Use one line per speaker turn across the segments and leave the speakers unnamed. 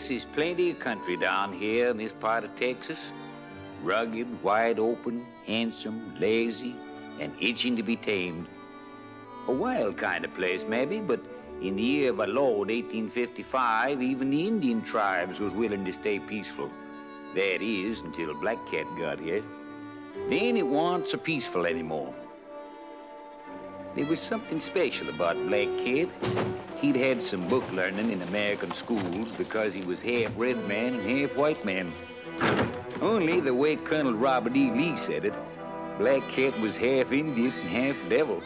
Yes, there's plenty of country down here in this part of Texas. Rugged, wide open, handsome, lazy, and itching to be tamed. A wild kind of place, maybe, but in the year of our Lord, 1855, even the Indian tribes was willing to stay peaceful. That is, until Black Cat got here. Then it wasn't so peaceful anymore. There was something special about Black Cat. He'd had some book learning in American schools because he was half red man and half white man. Only the way Colonel Robert E. Lee said it, Black Cat was half Indian and half devil.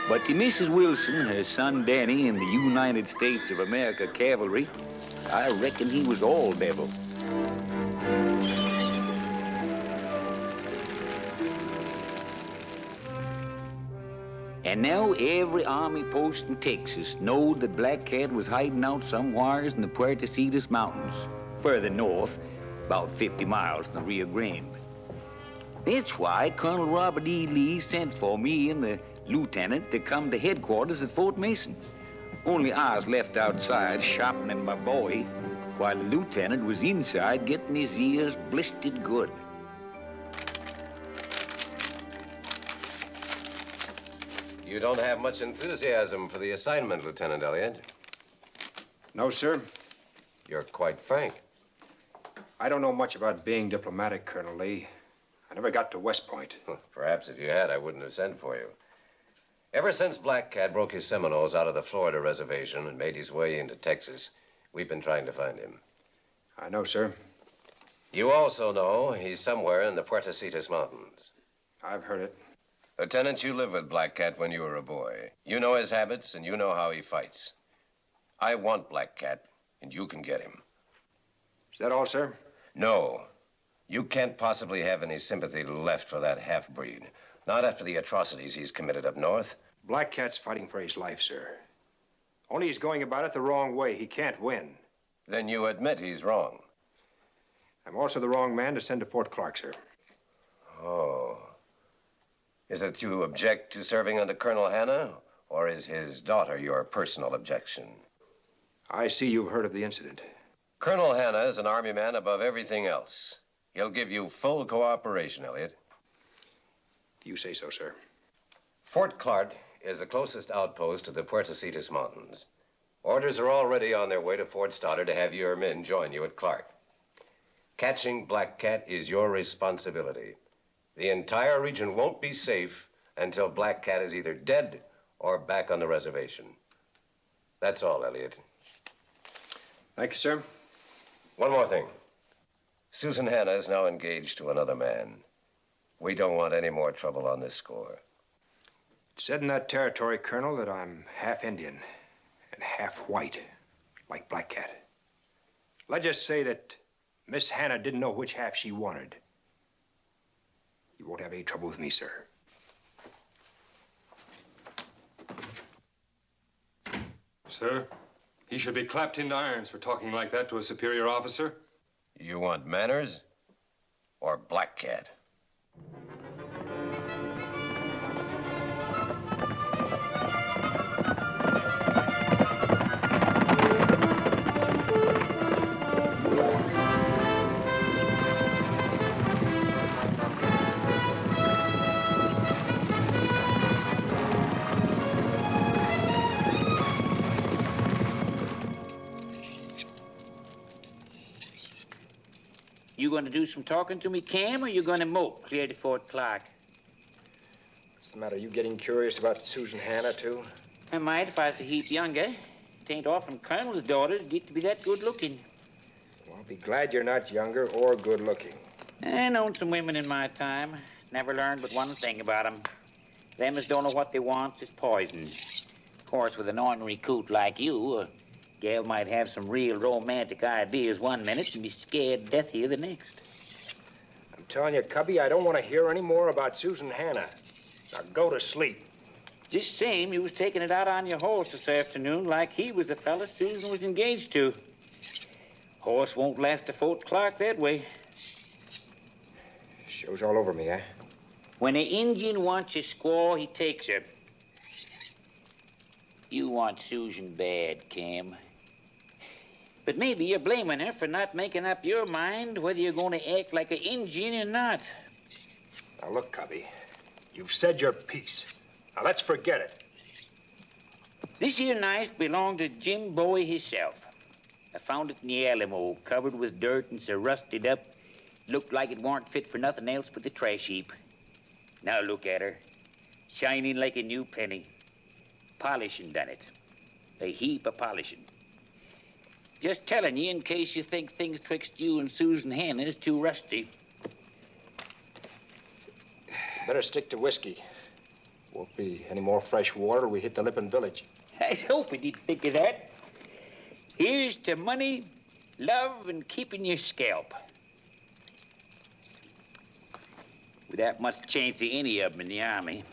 But to Mrs. Wilson, her son Danny, in the United States of America Cavalry, I reckon he was all devil. And now every army post in Texas knowed that Black Cat was hiding out somewheres in the Puerto Citas Mountains, further north, about 50 miles from the Rio Grande. That's why Colonel Robert E. Lee sent for me and the lieutenant to come to headquarters at Fort Mason. Only I was left outside sharpening my boy, while the lieutenant was inside getting his ears blistered good.
You don't have much enthusiasm for the assignment, Lieutenant Elliott.
No, sir.
You're quite frank.
I don't know much about being diplomatic, Colonel Lee. I never got to West Point.
Perhaps if you had, I wouldn't have sent for you. Ever since Black Cat broke his Seminoles out of the Florida reservation and made his way into Texas, we've been trying to find him.
I know, sir.
You also know he's somewhere in the Puerto Citas Mountains.
I've heard it.
Lieutenant, you lived with Black Cat when you were a boy. You know his habits, and you know how he fights. I want Black Cat, and you can get him.
Is that all, sir?
No. You can't possibly have any sympathy left for that half-breed. Not after the atrocities he's committed up north.
Black Cat's fighting for his life, sir. Only he's going about it the wrong way. He can't win.
Then you admit he's wrong.
I'm also the wrong man to send to Fort Clark, sir.
Oh. Is it you object to serving under Colonel Hanna, or is his daughter your personal objection?
I see you've heard of the incident.
Colonel Hanna is an Army man above everything else. He'll give you full cooperation, Elliott.
You say so, sir.
Fort Clark is the closest outpost to the Puerto Citas Mountains. Orders are already on their way to Fort Stoddard to have your men join you at Clark. Catching Black Cat is your responsibility. The entire region won't be safe until Black Cat is either dead or back on the reservation. That's all, Elliott.
Thank you, sir.
One more thing. Susan Hanna is now engaged to another man. We don't want any more trouble on this score.
It's said in that territory, Colonel, that I'm half Indian and half white, like Black Cat. Let's just say that Miss Hanna didn't know which half she wanted. You won't have any trouble with me, sir.
Sir, he should be clapped into irons for talking like that to a superior officer.
You want manners or Black Cat?
You gonna do some talking to me, Cam, or you gonna mope clear to Fort Clark?
What's the matter? You getting curious about Susan Hanna, too?
I might if I was a heap younger. It ain't often colonels' daughters get to be that good-looking.
Well, I'll be glad you're not younger or good-looking.
I known some women in my time. Never learned but one thing about 'em. Them as don't know what they want is poison. Of course, with an ornery coot like you, a gal might have some real romantic ideas one minute and be scared to death here the next.
I'm telling you, Cubby, I don't want to hear any more about Susan Hanna. Now go to sleep.
Just same, you was taking it out on your horse this afternoon like he was the fella Susan was engaged to. Horse won't last to Fort Clark that way.
Shows all over me, eh?
When an Indian wants a squaw, he takes her. You want Susan bad, Cam. But maybe you're blaming her for not making up your mind whether you're going to act like an Indian or not.
Now, look, Cubby, you've said your piece. Now, let's forget it.
This here knife belonged to Jim Bowie himself. I found it in the Alamo, covered with dirt and so rusted up. Looked like it weren't fit for nothing else but the trash heap. Now look at her, shining like a new penny. Polishing done it. A heap of polishing. Just telling you in case you think things twixt you and Susan Hannah is too rusty.
Better stick to whiskey. Won't be any more fresh water till we hit the Lippin village.
I was hoping you'd think of that. Here's to money, love, and keeping your scalp. With that much chance of any of them in the Army.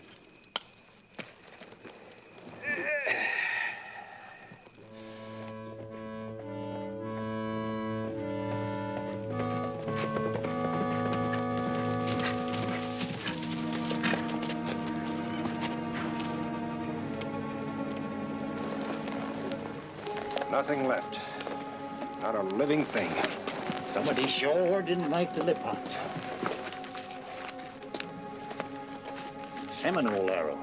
Nothing left. Not a living thing.
Somebody sure didn't like the lip hunt. Seminole arrow.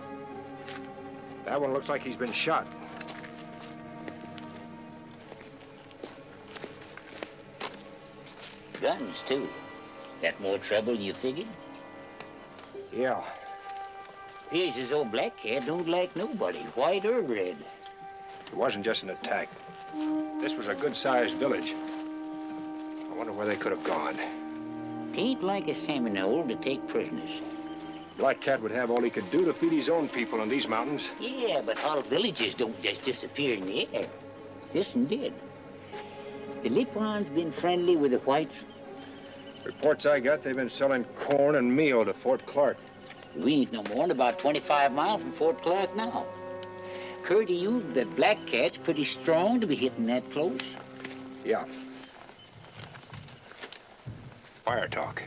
That one looks like he's been shot.
Guns, too. That more trouble than you figured?
Yeah.
Here's his old black cat don't like nobody, white or red.
It wasn't just an attack. This was a good-sized village. I wonder where they could have gone.
Tain't like a Seminole to take prisoners.
Black Cat would have all he could do to feed his own people in these mountains.
Yeah, but all villages don't just disappear in the air. This one did. The Lipons been friendly with the whites?
Reports I got, they've been selling corn and meal to Fort Clark.
We ain't no more than about 25 miles from Fort Clark now. Occurred to you that Black Cat's pretty strong to be hitting that close?
Yeah. Fire talk.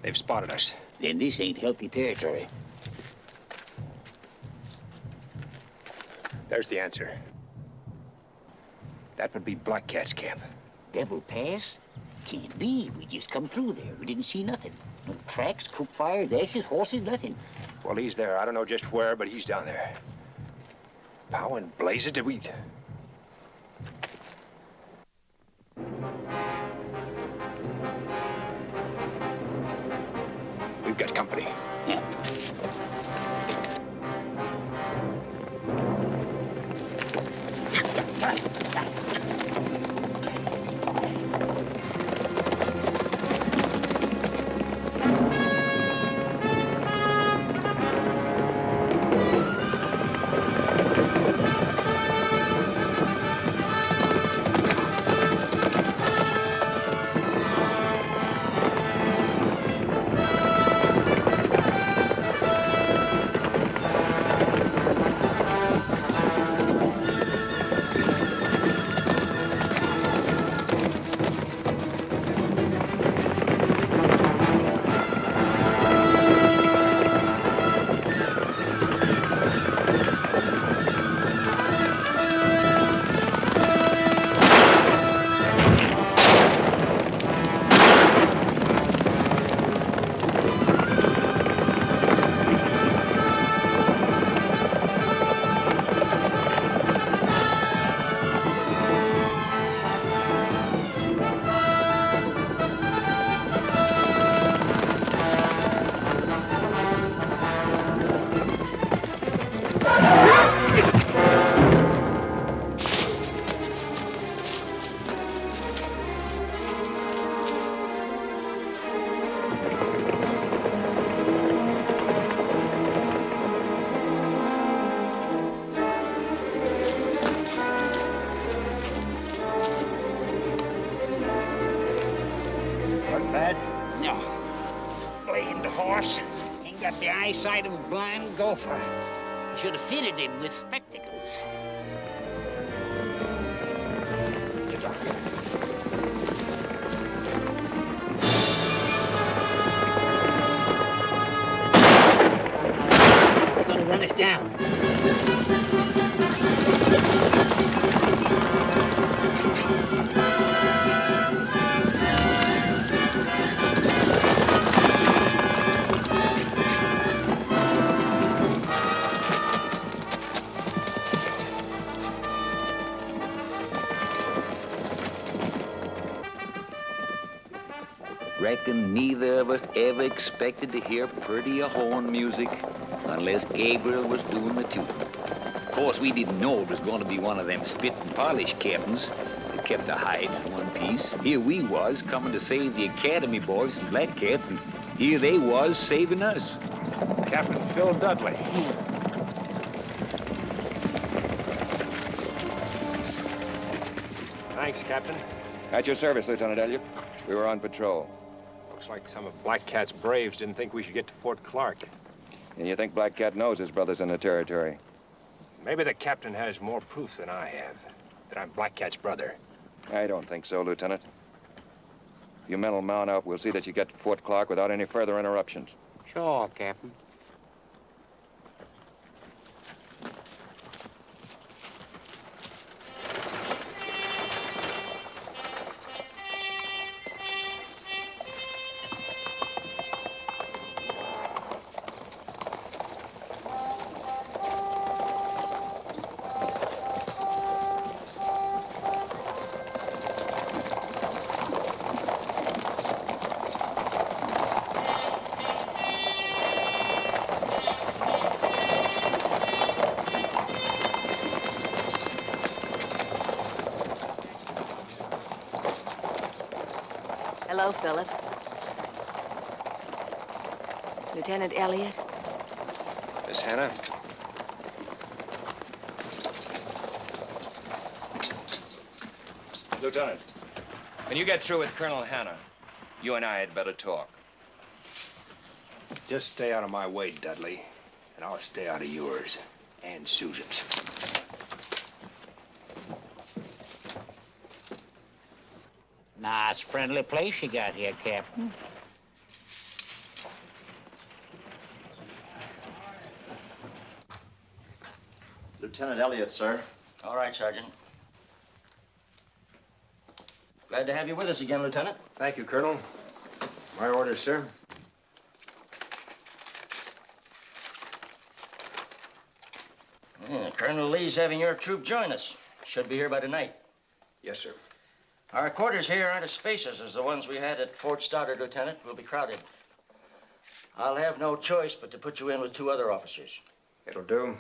They've spotted us.
Then this ain't healthy territory.
There's the answer. That would be Black Cat's camp.
Devil Pass? Can't be. We just come through there. We didn't see nothing. No tracks, cook fires, ashes, horses, nothing.
Well, he's there. I don't know just where, but he's down there. How in blazes did we... We've got company.
Yeah. No. Blamed horse. Ain't got the eyesight of a blind gopher. Should have fitted him with spectacles. Get up. They're gonna run us down. reckon neither of us ever expected to hear prettier horn music unless Gabriel was doing the tuning. Of course, we didn't know it was going to be one of them spit and polish captains that kept the hide in one piece. Here we was coming to save the Academy boys from Black Cat, and here they was saving us.
Captain Phil Dudley. Thanks, Captain.
At your service, Lieutenant Elliott. We were on patrol.
Looks like some of Black Cat's braves didn't think we should get to Fort Clark.
And you think Black Cat knows his brother's in the territory?
Maybe the captain has more proof than I have that I'm Black Cat's brother.
I don't think so, Lieutenant. If you men will mount up, we'll see that you get to Fort Clark without any further interruptions.
Sure, Captain.
Hello, Philip. Lieutenant Elliott.
Miss Hannah?
Lieutenant, when you get through with Colonel Hanna, you and I had better talk.
Just stay out of my way, Dudley, and I'll stay out of yours and Susan's.
Nice, friendly place you got here, Captain.
Lieutenant Elliott, sir.
All right, Sergeant. Glad to have you with us again, Lieutenant.
Thank you, Colonel. My orders, sir.
Yeah, Colonel Lee's having your troop join us. Should be here by tonight.
Yes, sir.
Our quarters here aren't as spacious as the ones we had at Fort Stoddard, Lieutenant. We'll be crowded. I'll have no choice but to put you in with 2 other officers.
It'll do.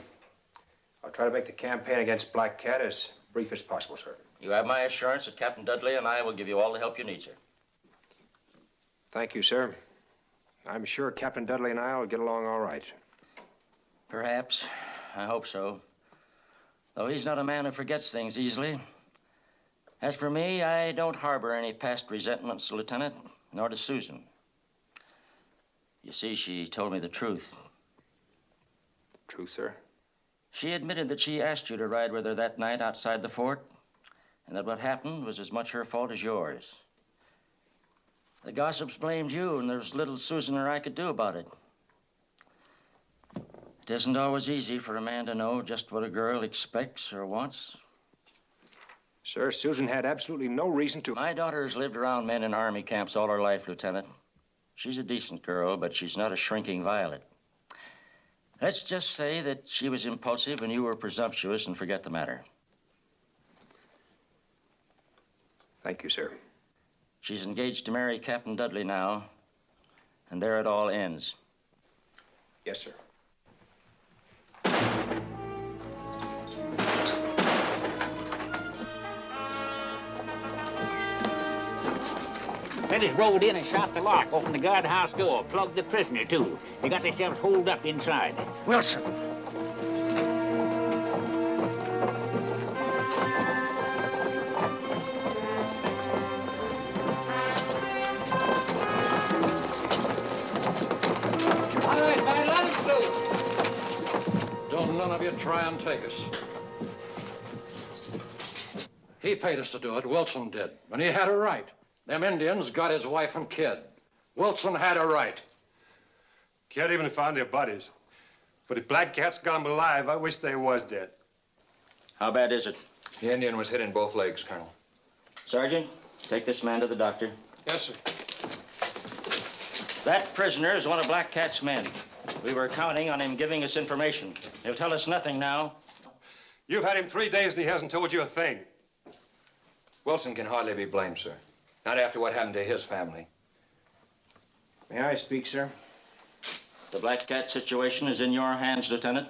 I'll try to make the campaign against Black Cat as brief as possible, sir.
You have my assurance that Captain Dudley and I will give you all the help you need, sir.
Thank you, sir. I'm sure Captain Dudley and I will get along all right.
Perhaps. I hope so. Though he's not a man who forgets things easily. As for me, I don't harbor any past resentments, Lieutenant, nor does Susan. You see, she told me the truth.
True, sir?
She admitted that she asked you to ride with her that night outside the fort, and that what happened was as much her fault as yours. The gossips blamed you, and there's little Susan or I could do about it. It isn't always easy for a man to know just what a girl expects or wants.
Sir, Susan had absolutely no reason to...
My daughter has lived around men in army camps all her life, Lieutenant. She's a decent girl, but she's not a shrinking violet. Let's just say that she was impulsive and you were presumptuous and forget the matter.
Thank you, sir.
She's engaged to marry Captain Dudley now, and there it all ends.
Yes, sir.
Fellas rode in and shot the lock, opened the guardhouse door, plugged the prisoner, too. They got themselves holed up inside.
Wilson!
All right, man, let him through. Don't none of you try and take us. He paid us to do it, Wilson did, and he had a right. Them Indians got his wife and kid. Wilson had a right.
Can't even find their bodies. But if Black Cat's got them alive, I wish they was dead.
How bad is it?
The Indian was hit in both legs, Colonel.
Sergeant, take this man to the doctor.
Yes, sir.
That prisoner is one of Black Cat's men. We were counting on him giving us information. He'll tell us nothing now.
You've had him 3 days and he hasn't told you a thing.
Wilson can hardly be blamed, sir. Not after what happened to his family.
May I speak, sir?
The Black Cat situation is in your hands, Lieutenant.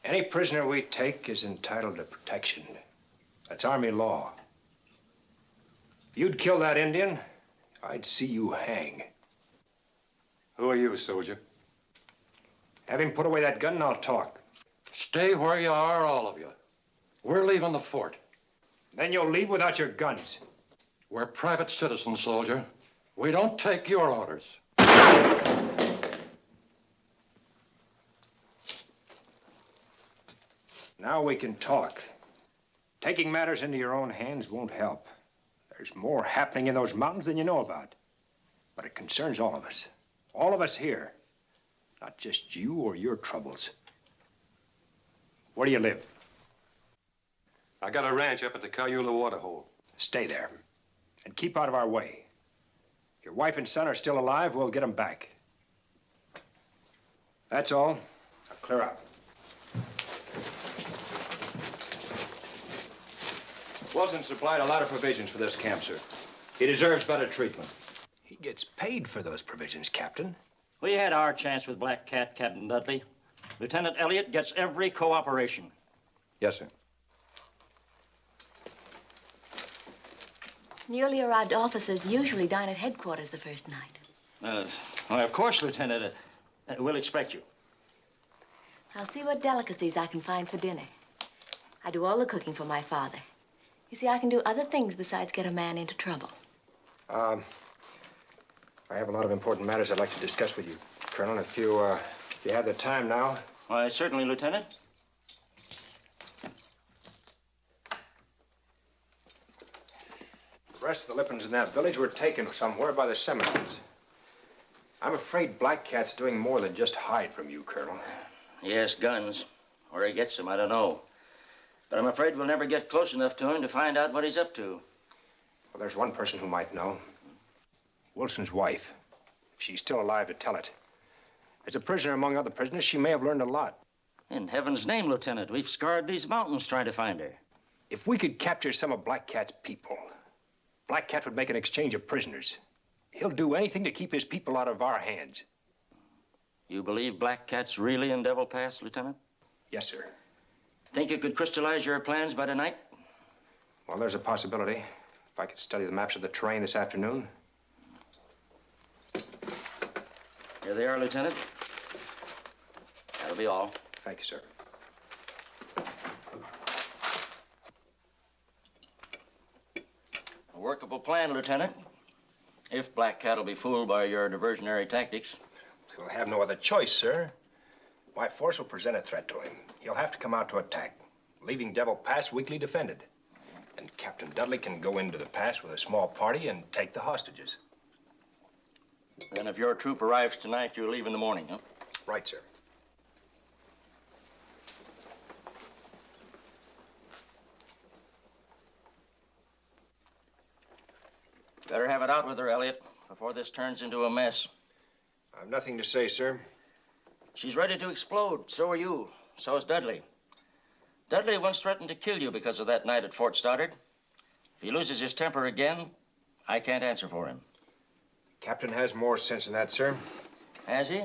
Any prisoner we take is entitled to protection. That's Army law. If you'd kill that Indian, I'd see you hang.
Who are you, soldier?
Have him put away that gun and I'll talk.
Stay where you are, all of you. We're leaving the fort.
Then you'll leave without your guns.
We're private citizens, soldier. We don't take your orders.
Now we can talk. Taking matters into your own hands won't help. There's more happening in those mountains than you know about. But it concerns all of us. All of us here. Not just you or your troubles. Where do you live?
I got a ranch up at the Cayula Waterhole.
Stay there. And keep out of our way. If your wife and son are still alive, we'll get them back. That's all. Now clear out.
Wilson supplied a lot of provisions for this camp, sir. He deserves better treatment.
He gets paid for those provisions, Captain.
We had our chance with Black Cat, Captain Dudley. Lieutenant Elliott gets every cooperation.
Yes, sir.
Newly arrived officers usually dine at headquarters the first night.
Well, of course, Lieutenant. We'll expect you.
I'll see what delicacies I can find for dinner. I do all the cooking for my father. You see, I can do other things besides get a man into trouble.
I have a lot of important matters I'd like to discuss with you, Colonel, if you have the time now.
Why, certainly, Lieutenant.
The rest of the Lippins in that village were taken somewhere by the Seminoles. I'm afraid Black Cat's doing more than just hide from you, Colonel.
Yes, guns. Where he gets them, I don't know. But I'm afraid we'll never get close enough to him to find out what he's up to.
Well, there's one person who might know. Wilson's wife. If she's still alive to tell it. As a prisoner among other prisoners, she may have learned a lot.
In heaven's name, Lieutenant, we've scoured these mountains trying to find her.
If we could capture some of Black Cat's people, Black Cat would make an exchange of prisoners. He'll do anything to keep his people out of our hands.
You believe Black Cat's really in Devil Pass, Lieutenant?
Yes, sir.
Think you could crystallize your plans by tonight?
Well, there's a possibility. If I could study the maps of the terrain this afternoon.
Here they are, Lieutenant. That'll be all.
Thank you, sir.
A workable plan, Lieutenant. If Black Cat will be fooled by your diversionary tactics.
He'll have no other choice, sir. My force will present a threat to him. He'll have to come out to attack, leaving Devil Pass weakly defended. And Captain Dudley can go into the pass with a small party and take the hostages.
Then if your troop arrives tonight, you'll leave in the morning, huh?
Right, sir.
Better have it out with her, Elliot, before this turns into a mess.
I've nothing to say, sir.
She's ready to explode. So are you. So is Dudley. Dudley once threatened to kill you because of that night at Fort Stoddard. If he loses his temper again, I can't answer for him.
Captain has more sense than that, sir.
Has he?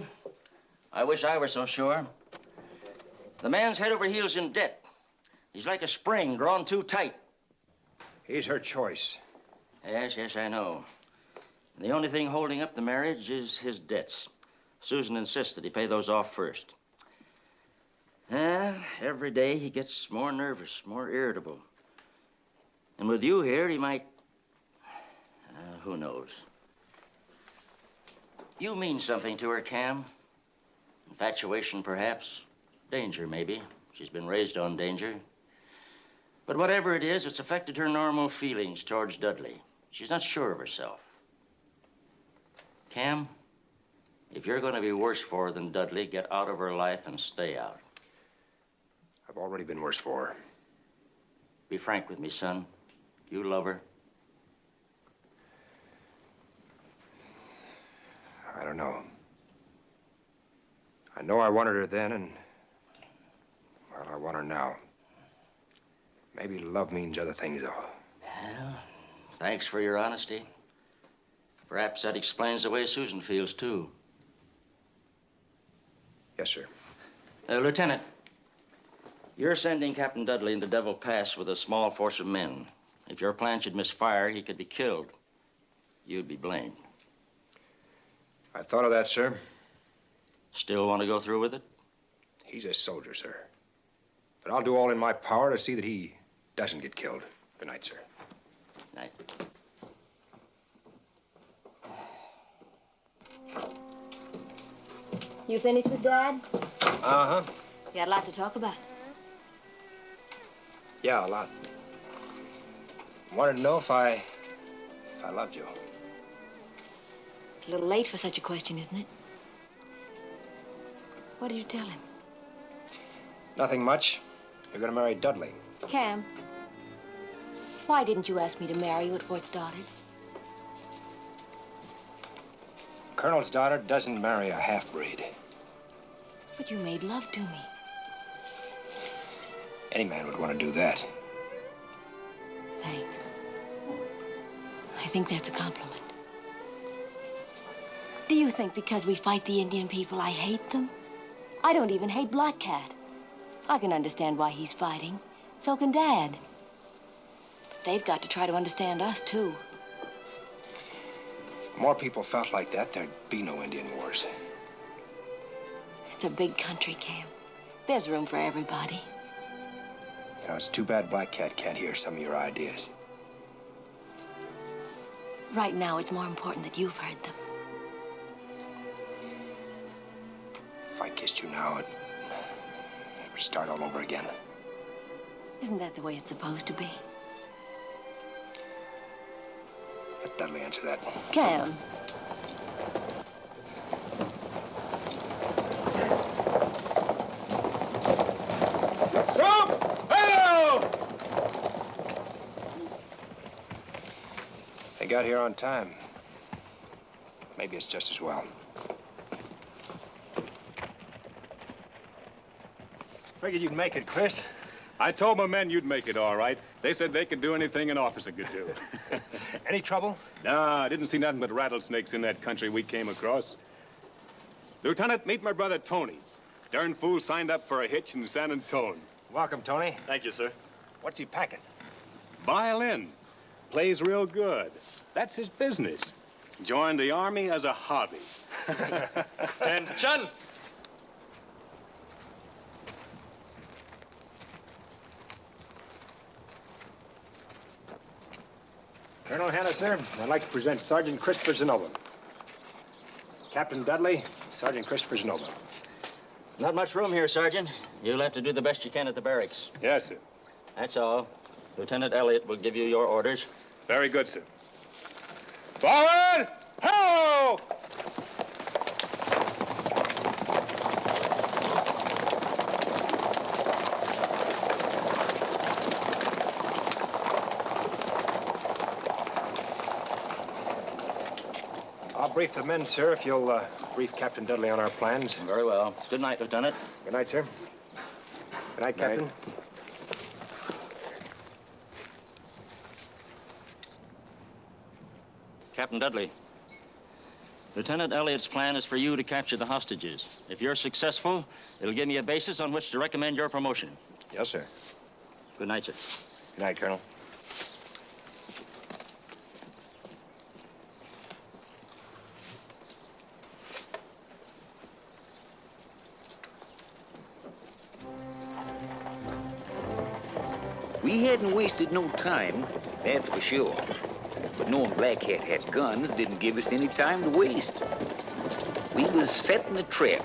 I wish I were so sure. The man's head over heels in debt. He's like a spring drawn too tight.
He's her choice.
Yes, I know. And the only thing holding up the marriage is his debts. Susan insists that he pay those off first. Every day he gets more nervous, more irritable. And with you here, he might... who knows? You mean something to her, Cam. Infatuation, perhaps. Danger, maybe. She's been raised on danger. But whatever it is, it's affected her normal feelings towards Dudley. She's not sure of herself. Cam, if you're going to be worse for her than Dudley, get out of her life and stay out.
I've already been worse for her.
Be frank with me, son. You love her?
I don't know. I know I wanted her then, and, well, I want her now. Maybe love means other things, though.
Well, thanks for your honesty. Perhaps that explains the way Susan feels, too.
Yes, sir.
Lieutenant, you're sending Captain Dudley into Devil Pass with a small force of men. If your plan should misfire, he could be killed. You'd be blamed.
I thought of that, sir.
Still want to go through with it?
He's a soldier, sir. But I'll do all in my power to see that he doesn't get killed. Good night, sir.
Night.
You finished with Dad?
Uh-huh.
You had a lot to talk about.
Yeah, a lot. Wanted to know if I loved you.
It's a little late for such a question, isn't it? What did you tell him?
Nothing much. You're gonna marry Dudley.
Cam, why didn't you ask me to marry you at Fort Stoddard?
Colonel's daughter doesn't marry a half-breed.
But you made love to me.
Any man would want to do that.
Thanks. I think that's a compliment. Do you think because we fight the Indian people, I hate them? I don't even hate Black Cat. I can understand why he's fighting. So can Dad. But they've got to try to understand us, too.
If more people felt like that, there'd be no Indian wars.
It's a big country, Cam. There's room for everybody.
You know, it's too bad Black Cat can't hear some of your ideas.
Right now, it's more important that you've heard them.
If I kissed you now, it would start all over again.
Isn't that the way it's supposed to be?
Let Dudley answer that.
Cam.
They got here on time. Maybe it's just as well. Figured you'd make it, Chris.
I told my men you'd make it all right. They said they could do anything an officer could do.
Any trouble?
No, I didn't see nothing but rattlesnakes in that country we came across. Lieutenant, meet my brother Tony. Darn fool signed up for a hitch in San Antone.
Welcome, Tony.
Thank you, sir.
What's he packing?
Violin. Plays real good. That's his business. Joined the Army as a hobby.
Attention!
Colonel Hanna, sir, I'd like to present Sergeant Christopher Zenova. Captain Dudley, Sergeant Christopher Zenova.
Not much room here, Sergeant. You'll have to do the best you can at the barracks.
Yes, sir.
That's all. Lieutenant Elliott will give you your orders.
Very good, sir. Forward! Ho!
I'll brief the men, sir, if you'll brief Captain Dudley on our plans.
Very well. Good night, Lieutenant.
Good night, sir. Good night, Captain.
Captain Dudley, Lieutenant Elliott's plan is for you to capture the hostages. If you're successful, it'll give me a basis on which to recommend your promotion.
Yes, sir.
Good night, sir.
Good night, Colonel.
We hadn't wasted no time, that's for sure. But knowing Black Cat had guns didn't give us any time to waste. We was setting a trap,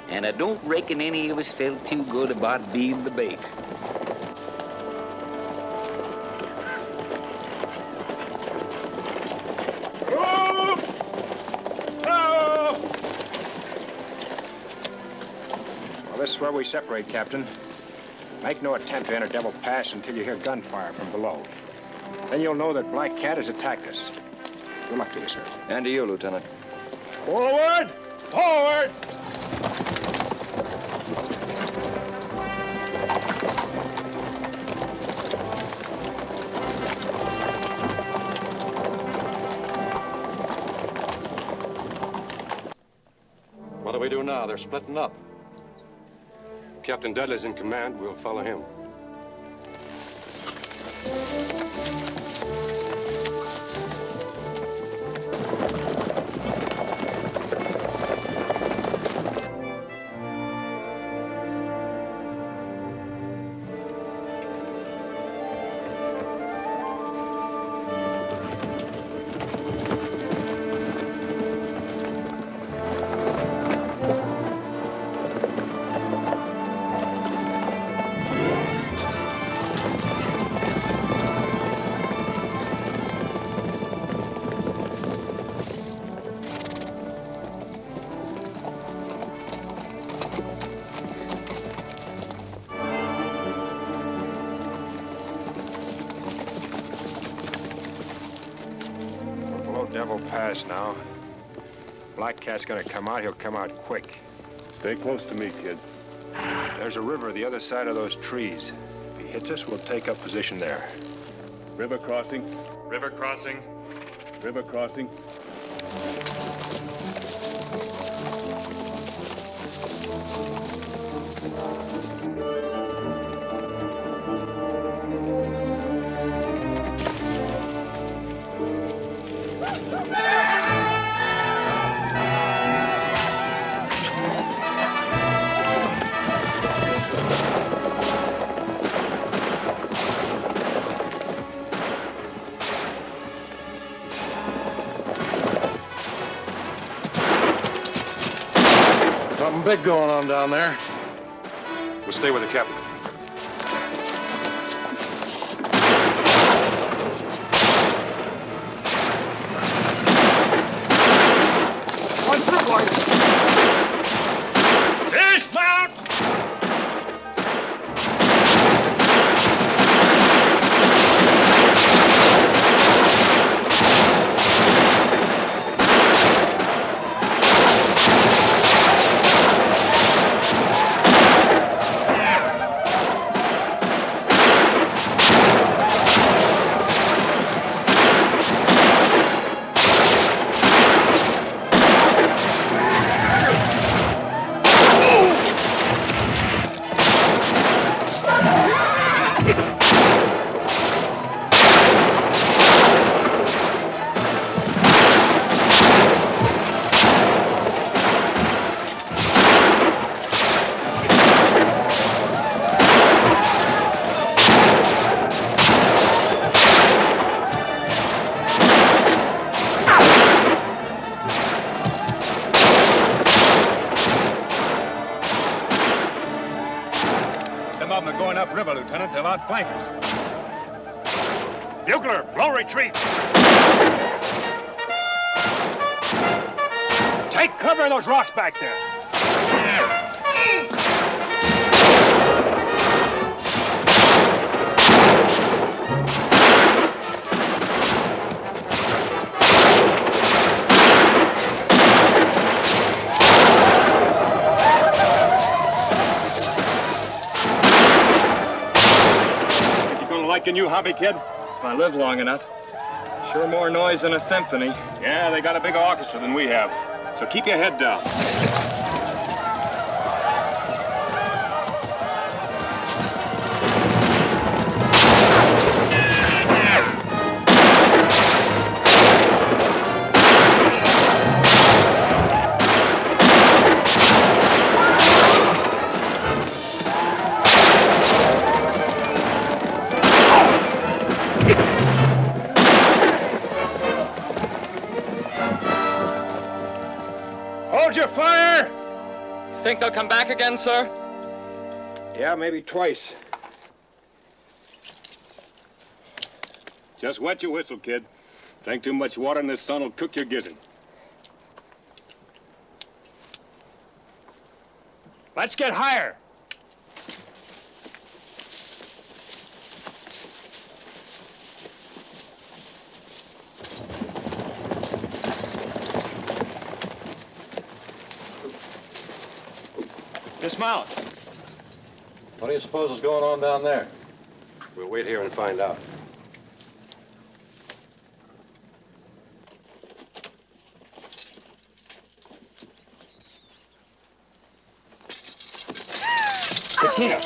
and I don't reckon any of us felt too good about being the bait.
Well, this is where we separate, Captain. Make no attempt to enter Devil Pass until you hear gunfire from below. Then you'll know that Black Cat has attacked us. Good luck to you, sir.
And to you, Lieutenant.
Forward! Forward!
What do we do now? They're splitting up.
Captain Dudley's in command. We'll follow him.
Devil Pass now. Black Cat's gonna come out. He'll come out quick.
Stay close to me, kid.
There's a river the other side of those trees. If he hits us, we'll take up position there.
River crossing.
River crossing.
River crossing.
Something big going on down there.
We'll stay with the captain.
On through, boys!
Dismount! Some of them are going upriver, Lieutenant. They'll outflank us. Bugler, blow retreat. Take cover in those rocks back there. Liking you, hobby kid?
If I live long enough. Sure more noise than a symphony.
Yeah, they got a bigger orchestra than we have. So keep your head down.
Hold your fire! Think they'll come back again, sir?
Yeah, maybe twice.
Just wet your whistle, kid. Drink too much water and this sun will cook your gizzard.
Let's get higher.
Dismount.
What do you suppose is going on down there?
We'll wait here and find out.
Katrina!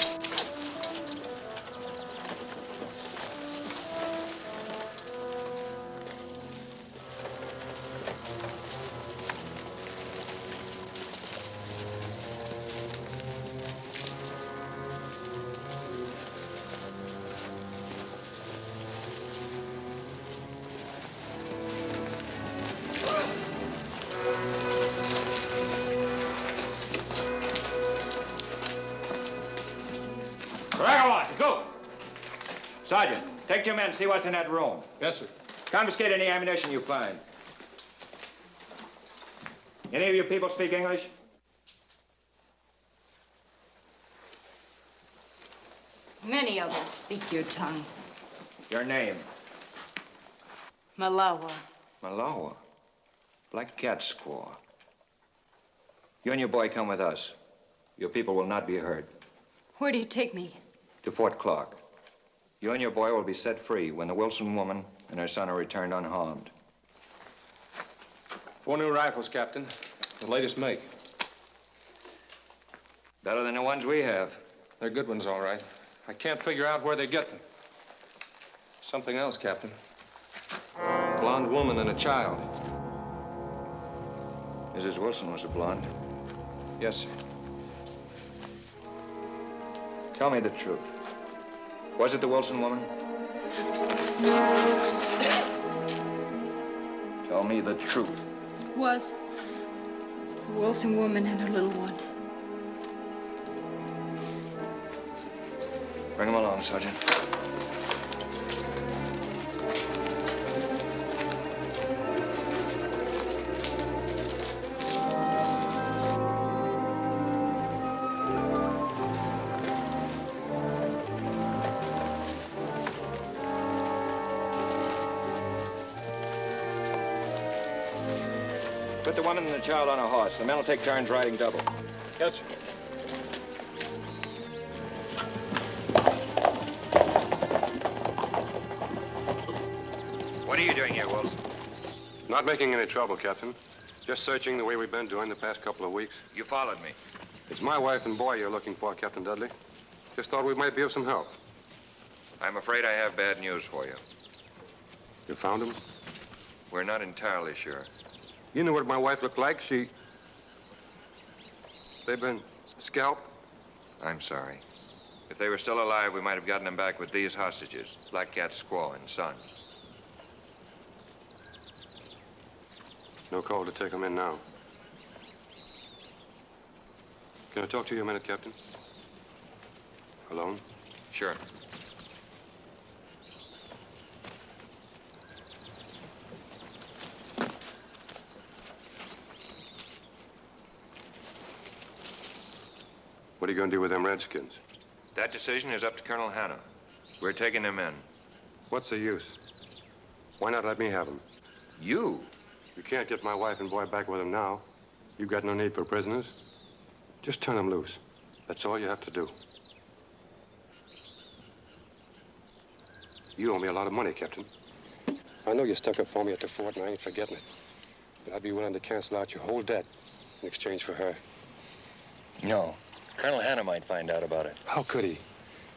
Go! Sergeant, take 2 men and see what's in that room.
Yes, sir.
Confiscate any ammunition you find. Any of you people speak English?
Many of us speak your tongue.
Your name?
Malawa.
Malawa? Black Cat squaw. You and your boy come with us. Your people will not be hurt.
Where do you take me?
To Fort Clark. You and your boy will be set free when the Wilson woman and her son are returned unharmed.
4 new rifles, Captain. The latest make.
Better than the ones we have.
They're good ones, all right. I can't figure out where they get them. Something else, Captain. Blonde woman and a child.
Mrs. Wilson was a blonde.
Yes, sir.
Tell me the truth. Was it the Wilson woman? Tell me the truth.
Was a Wilson woman and her little one.
Bring him along, Sergeant. Put the woman and the child on a horse. The men will take turns riding double.
Yes, sir.
What are you doing here, Wilson?
Not making any trouble, Captain. Just searching the way we've been doing the past couple of weeks.
You followed me.
It's my wife and boy you're looking for, Captain Dudley. Just thought we might be of some help.
I'm afraid I have bad news for you.
You found them?
We're not entirely sure.
You knew what my wife looked like. They've been scalped?
I'm sorry. If they were still alive, we might have gotten them back with these hostages, Black Cat squaw and son.
No call to take them in now. Can I talk to you a minute, Captain? Alone?
Sure.
What are you going to do with them Redskins?
That decision is up to Colonel Hanna. We're taking them in.
What's the use? Why not let me have them?
You?
You can't get my wife and boy back with them now. You've got no need for prisoners. Just turn them loose. That's all you have to do. You owe me a lot of money, Captain. I know you stuck up for me at the fort, and I ain't forgetting it. But I'd be willing to cancel out your whole debt in exchange for her.
No. Colonel Hanna might find out about it.
How could he?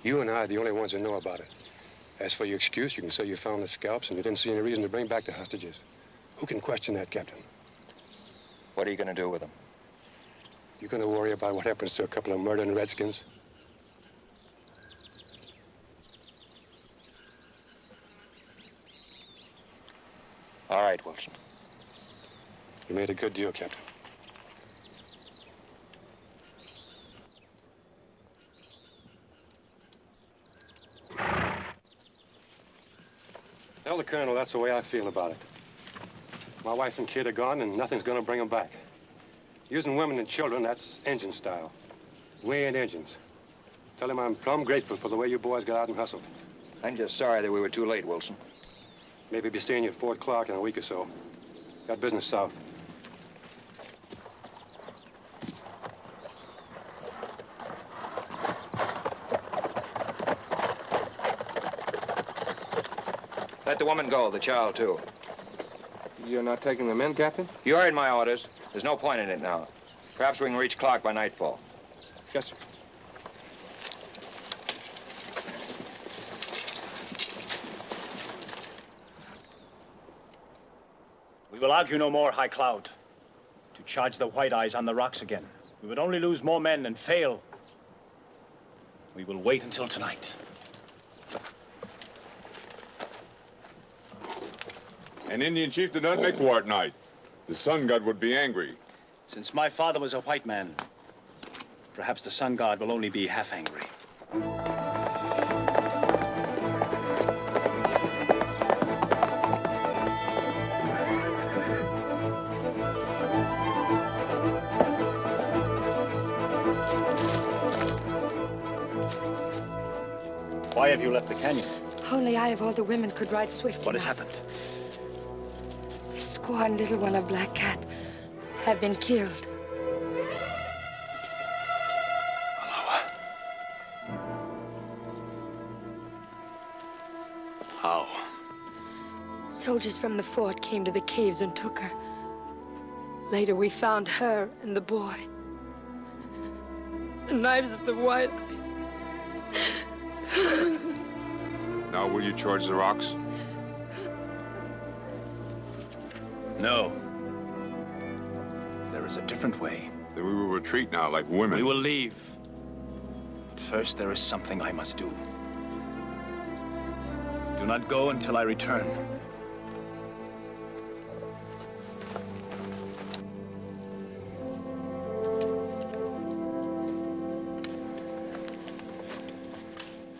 You and I are the only ones who know about it. As for your excuse, you can say you found the scalps and you didn't see any reason to bring back the hostages. Who can question that, Captain?
What are you going to do with them?
You going to worry about what happens to a couple of murdering Redskins?
All right, Wilson.
You made a good deal, Captain. Tell the Colonel that's the way I feel about it. My wife and kid are gone, and nothing's gonna bring them back. Using women and children, that's engine style. We ain't engines. Tell him I'm plumb grateful for the way you boys got out and hustled.
I'm just sorry that we were too late, Wilson.
Maybe be seeing you at Fort Clark in a week or so. Got business south.
Let the woman go, the child, too.
You're not taking them in, Captain?
You heard my orders. There's no point in it now. Perhaps we can reach Clark by nightfall.
Yes, sir.
will argue no more, High Cloud. To charge the White Eyes on the rocks again. We would only lose more men and fail. We will wait until tonight.
An Indian chief did not make war at night. The sun god would be angry.
Since my father was a white man, perhaps the sun god will only be half angry. Why have you left the canyon?
Only I of all the women could ride swift
What has
enough.
happened?
The squaw and little one of Black Cat have been killed.
How?
Soldiers from the fort came to the caves and took her. Later, we found her and the boy. The knives of the White Eyes.
Now, will you charge the rocks?
No. There is a different way.
Then we will retreat now like women.
We will leave. But first, there is something I must do. Do not go until I return.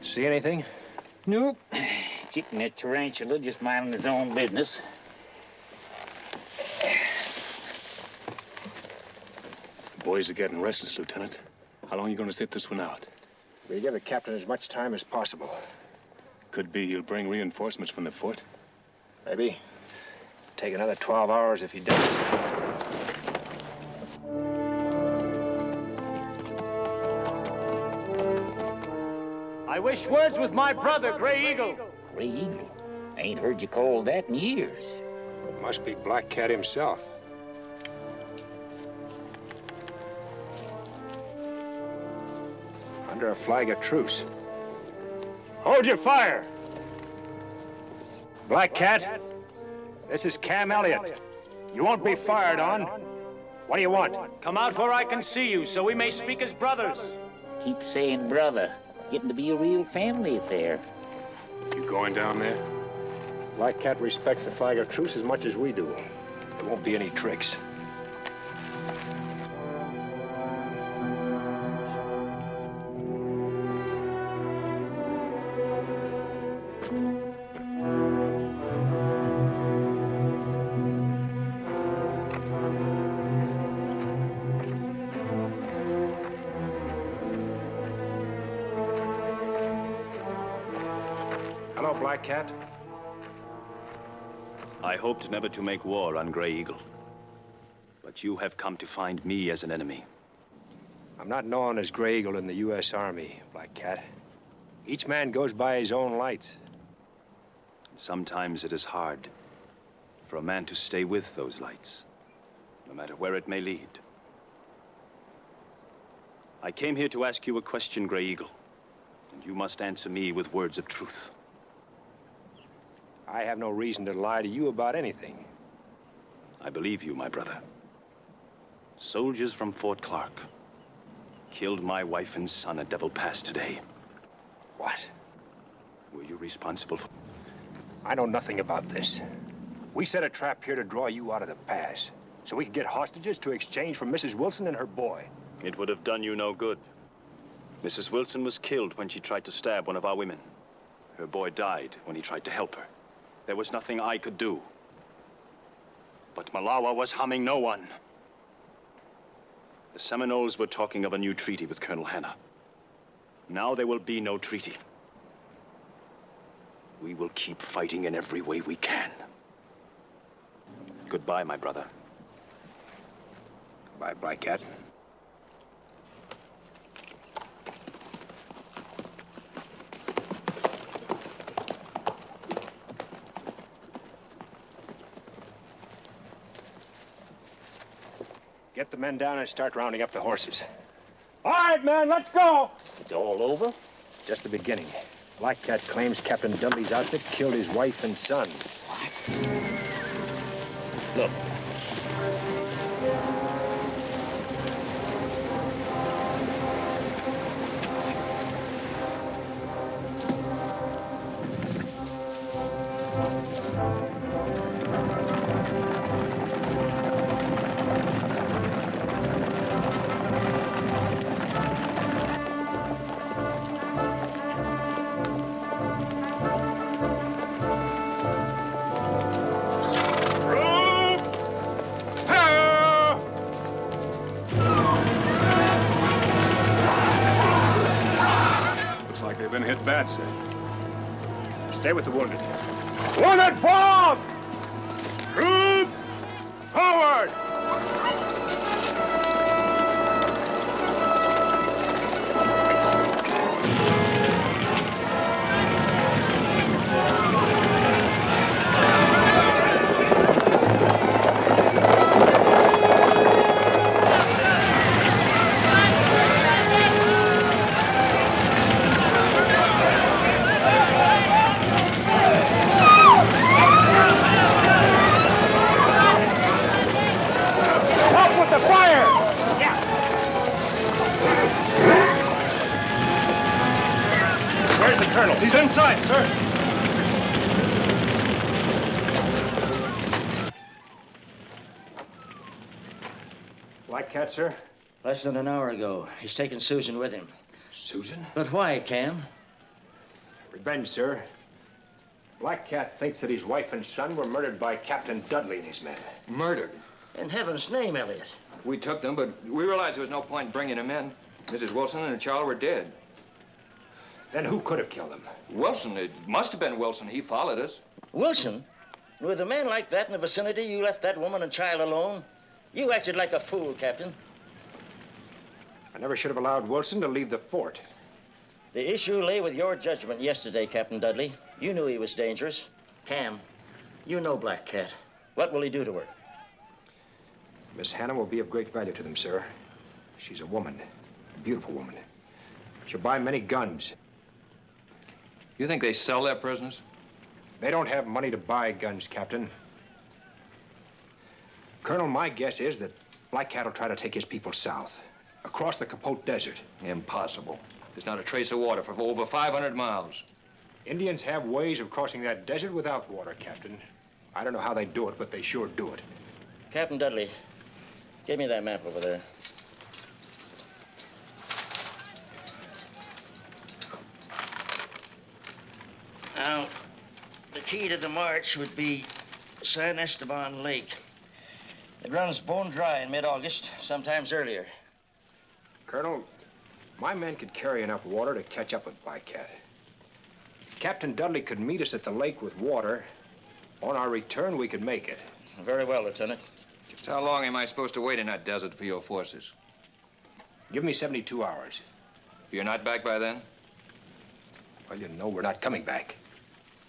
See anything?
Nope. Chicken that tarantula just minding his own business.
The boys are getting restless, Lieutenant. How long are you going to sit this one out?
We give the captain as much time as possible.
Could be he'll bring reinforcements from the fort.
Maybe. Take another 12 hours if he does.
I wish words with my brother, Gray Eagle.
Gray Eagle? I ain't heard you call that in years.
Must be Black Cat himself. Under a flag of truce.
Hold your fire!
Black Cat, this is Cam Elliott. You won't be fired on. What do you want?
Come out where I can see you, so we may speak as brothers.
Keep saying brother. Getting to be a real family affair.
You going down there?
Black Cat respects the flag of truce as much as we do. There won't be any tricks. Hello, Black Cat.
I hoped never to make war on Gray Eagle. But you have come to find me as an enemy.
I'm not known as Gray Eagle in the U.S. Army, Black Cat. Each man goes by his own lights.
Sometimes it is hard for a man to stay with those lights, no matter where it may lead. I came here to ask you a question, Gray Eagle, and you must answer me with words of truth.
I have no reason to lie to you about anything.
I believe you, my brother. Soldiers from Fort Clark killed my wife and son at Devil Pass today.
What?
Were you responsible for...
I know nothing about this. We set a trap here to draw you out of the pass, so we could get hostages to exchange for Mrs. Wilson and her boy.
It would have done you no good. Mrs. Wilson was killed when she tried to stab one of our women. Her boy died when he tried to help her. There was nothing I could do. But Malawa was harming no one. The Seminoles were talking of a new treaty with Colonel Hanna. Now there will be no treaty. We will keep fighting in every way we can. Goodbye, my brother.
Goodbye, Black Cat. Get the men down and start rounding up the horses.
All right, man, let's go!
It's all over?
Just the beginning. Black Cat claims Captain Dumby's outfit killed his wife and son.
What?
Look.
Looks like they've been hit bad, sir.
Stay with the wounded.
Wounded forward! Troop forward! Help with the fire!
Where's the colonel?
He's inside, sir.
Black Cat, sir?
Less than an hour ago. He's taken Susan with him.
Susan?
But why, Cam?
Revenge, sir. Black Cat thinks that his wife and son were murdered by Captain Dudley and his men.
Murdered?
In heaven's name, Elliot.
We took them, but we realized there was no point in bringing them in. Mrs. Wilson and her child were dead.
Then who could have killed them?
Wilson. It must have been Wilson. He followed us.
Wilson? With a man like that in the vicinity, you left that woman and child alone? You acted like a fool, Captain.
I never should have allowed Wilson to leave the fort.
The issue lay with your judgment yesterday, Captain Dudley. You knew he was dangerous. Cam, you know Black Cat. What will he do to her?
Miss Hannah will be of great value to them, sir. She's a woman, a beautiful woman. She'll buy many guns.
You think they sell their prisoners?
They don't have money to buy guns, Captain. Colonel, my guess is that Black Cat will try to take his people south, across the Capote Desert.
Impossible. There's not a trace of water for over 500 miles.
Indians have ways of crossing that desert without water, Captain. I don't know how they do it, but they sure do it.
Captain Dudley, give me that map over there. Now, the key to the march would be San Esteban Lake. It runs bone dry in mid-August, sometimes earlier.
Colonel, my men could carry enough water to catch up with Black Cat. If Captain Dudley could meet us at the lake with water, on our return, we could make it.
Very well, Lieutenant.
Just how long am I supposed to wait in that desert for your forces?
Give me 72 hours.
You're not back by then?
Well, you know we're not coming back.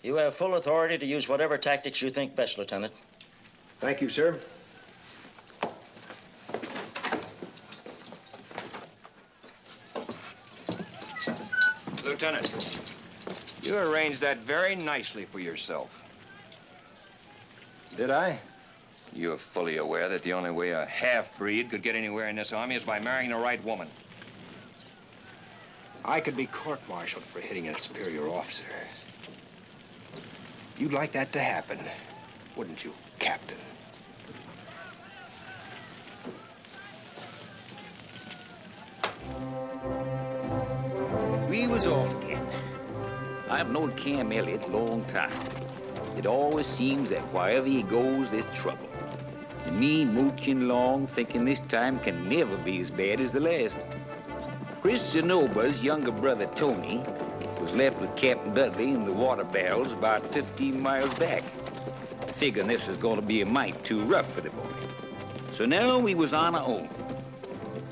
You have full authority to use whatever tactics you think best, Lieutenant.
Thank you, sir.
Lieutenant, you arranged that very nicely for yourself.
Did I?
You're fully aware that the only way a half-breed could get anywhere in this army is by marrying the right woman.
I could be court-martialed for hitting a superior officer. You'd like that to happen, wouldn't you, Captain?
We was off again. I've known Cam Elliott a long time. It always seems that wherever he goes, there's trouble. And me mooching along, thinking this time can never be as bad as the last. Chris Zenoba's younger brother, Tony, was left with Captain Dudley in the water barrels about 15 miles back, figuring this was going to be a mite too rough for the boy. So now we was on our own.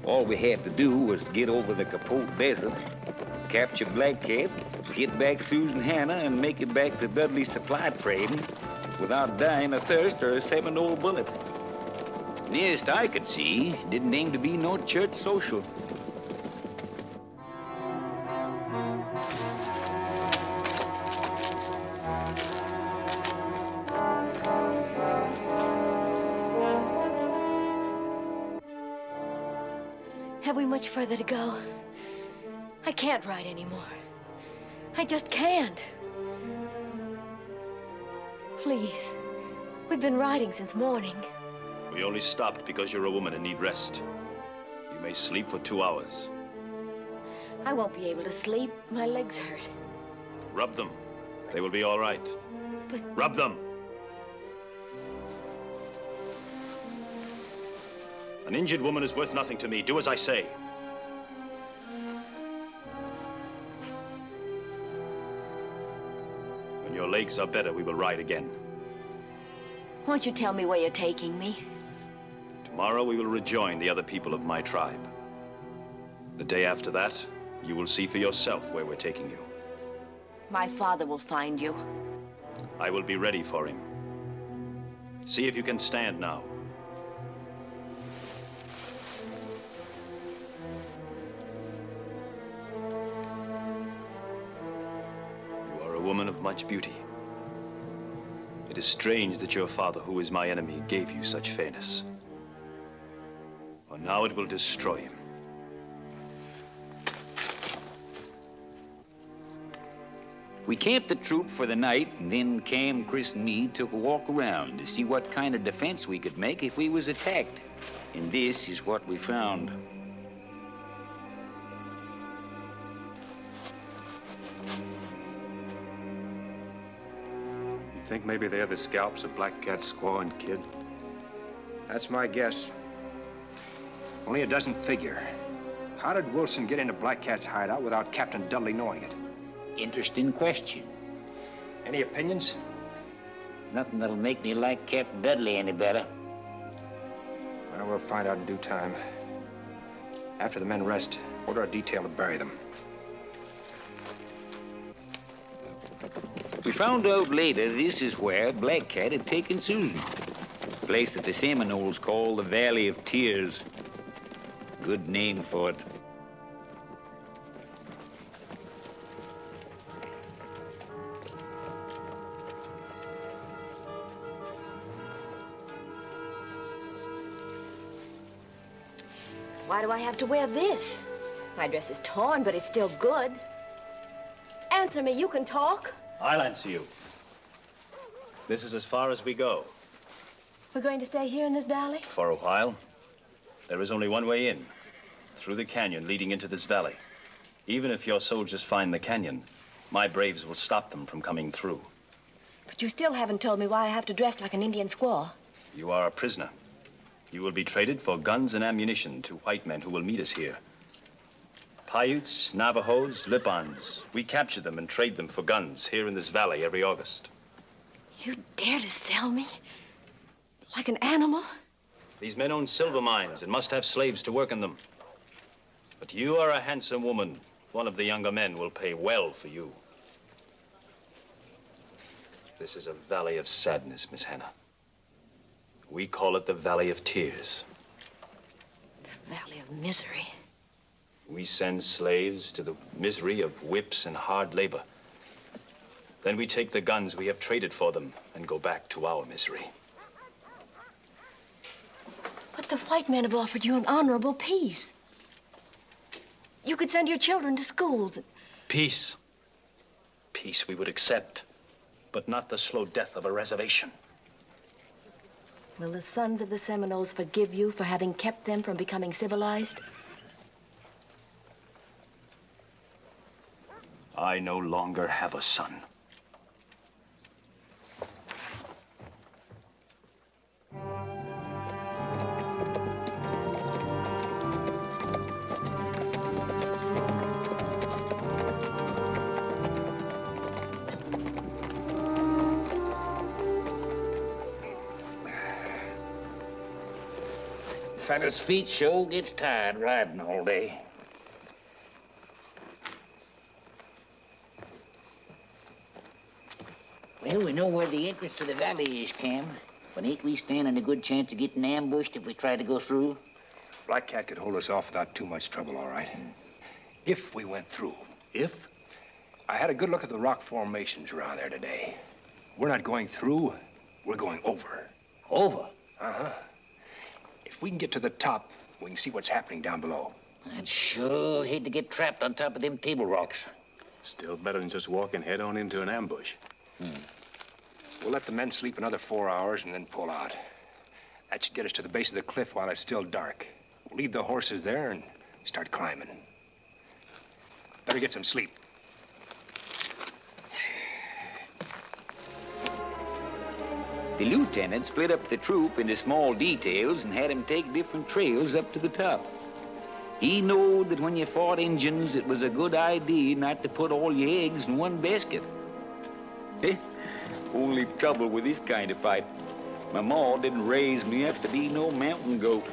All we had to do was get over the Capote Desert, capture Black Cat, get back Susan Hannah, and make it back to Dudley's supply trading without dying of thirst or a 7-old bullet. Nearest I could see, didn't aim to be no church social.
Have we much further to go? I can't ride anymore. I just can't. Please. We've been riding since morning.
We only stopped because you're a woman and need rest. You may sleep for 2 hours.
I won't be able to sleep. My legs hurt.
Rub them. They will be all right.
But...
Rub them. An injured woman is worth nothing to me. Do as I say. When your legs are better, we will ride again.
Won't you tell me where you're taking me?
Tomorrow, we will rejoin the other people of my tribe. The day after that, you will see for yourself where we're taking you.
My father will find you.
I will be ready for him. See if you can stand now. You are a woman of much beauty. It is strange that your father, who is my enemy, gave you such fairness. For now it will destroy him.
We camped the troop for the night, and then Cam, Chris, and me took a walk around to see what kind of defense we could make if we was attacked. And this is what we found.
You think maybe they're the scalps of Black Cat, Squaw, and Kid?
That's my guess. Only it doesn't figure. How did Wilson get into Black Cat's hideout without Captain Dudley knowing it?
Interesting question.
Any opinions?
Nothing that'll make me like Captain Dudley any better.
Well, we'll find out in due time. After the men rest, order a detail to bury them.
We found out later this is where Black Cat had taken Susan. A place that the Seminoles call the Valley of Tears. Good name for it.
Why do I have to wear this? My dress is torn, but it's still good. Answer me, you can talk.
I'll answer you. This is as far as we go.
We're going to stay here in this valley?
For a while. There is only one way in, through the canyon leading into this valley. Even if your soldiers find the canyon, my braves will stop them from coming through.
But you still haven't told me why I have to dress like an Indian squaw.
You are a prisoner. You will be traded for guns and ammunition to white men who will meet us here. Paiutes, Navajos, Lipans. We capture them and trade them for guns here in this valley every August.
You dare to sell me? Like an animal?
These men own silver mines and must have slaves to work in them. But you are a handsome woman. One of the younger men will pay well for you. This is a valley of sadness, Miss Hannah. We call it the Valley of Tears.
The Valley of Misery.
We send slaves to the misery of whips and hard labor. Then we take the guns we have traded for them and go back to our misery.
But the white men have offered you an honorable peace. You could send your children to schools.
Peace. Peace we would accept, but not the slow death of a reservation.
Will the sons of the Seminoles forgive you for having kept them from becoming civilized?
I no longer have a son.
Fella's feet sure gets tired riding all day. Well, we know where the entrance to the valley is, Cam. But ain't we standing a good chance of getting ambushed if we try to go through?
Black Cat could hold us off without too much trouble, all right. If we went through.
If?
I had a good look at the rock formations around there today. We're not going through, we're going over.
Over?
Uh-huh. If we can get to the top, we can see what's happening down below.
I'd sure hate to get trapped on top of them table rocks.
Still better than just walking head on into an ambush.
We'll let the men sleep another 4 hours and then pull out. That should get us to the base of the cliff while it's still dark. We'll leave the horses there and start climbing. Better get some sleep.
The lieutenant split up the troop into small details and had 'em take different trails up to the top. He knowed that when you fought Injuns, it was a good idea not to put all your eggs in one basket. Only trouble with this kind of fight, my ma didn't raise me up to be no mountain goat.